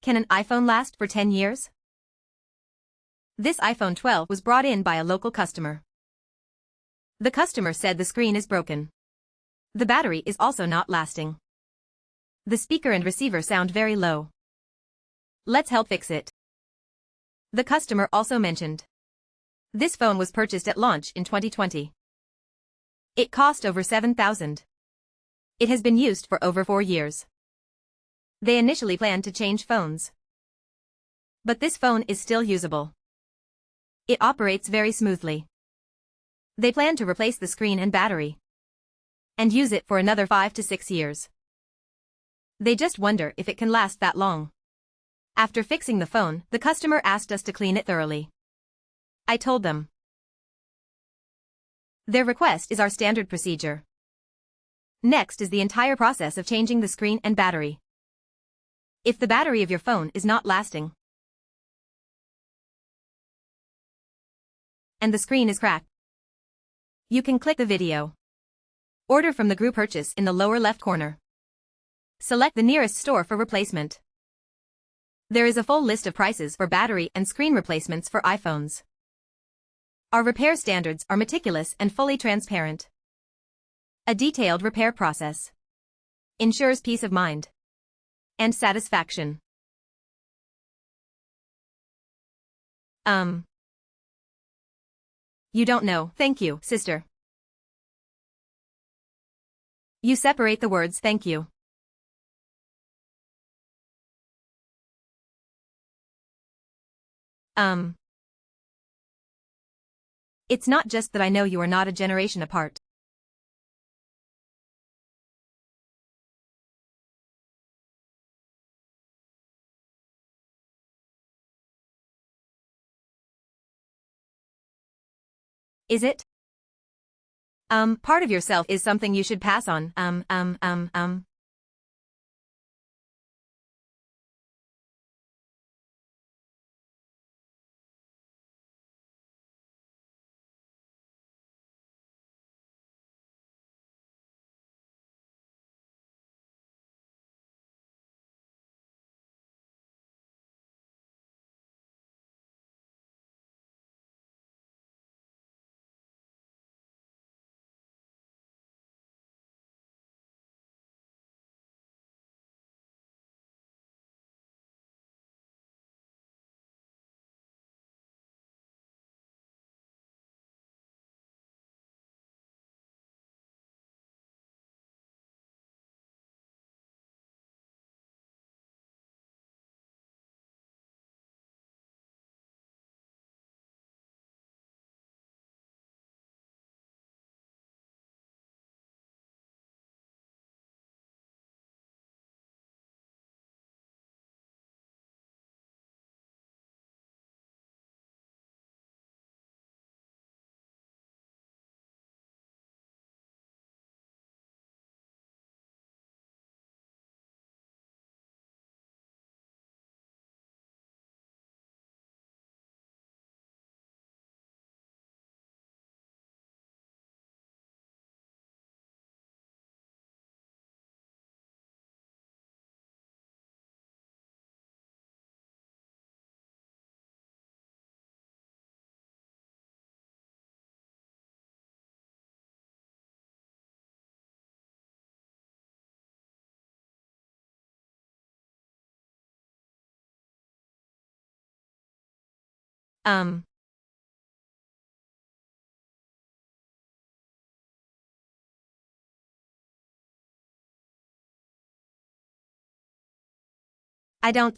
Can an iPhone last for 10 years? This iPhone 12 was brought in by a local customer. The customer said the screen is broken. The battery is also not lasting. The speaker and receiver sound very low. Let's help fix it. The customer also mentioned. This phone was purchased at launch in 2020. It cost over $7,000. It has been used for over 4 years. They initially planned to change phones. But this phone is still usable. It operates very smoothly. They plan to replace the screen and battery and use it for another 5 to 6 years. They just wonder if it can last that long. After fixing the phone, the customer asked us to clean it thoroughly. I told them. Their request is our standard procedure. Next is the entire process of changing the screen and battery. If the battery of your phone is not lasting and the screen is cracked, you can click the video. Order from the group purchase in the lower left corner. Select the nearest store for replacement. There is a full list of prices for battery and screen replacements for iPhones. Our repair standards are meticulous and fully transparent. A detailed repair process ensures peace of mind and satisfaction. You don't know. Thank you, sister. You separate the words thank you. It's not just that I know you are not a generation apart. Is it? Part of yourself is something you should pass on. I don't,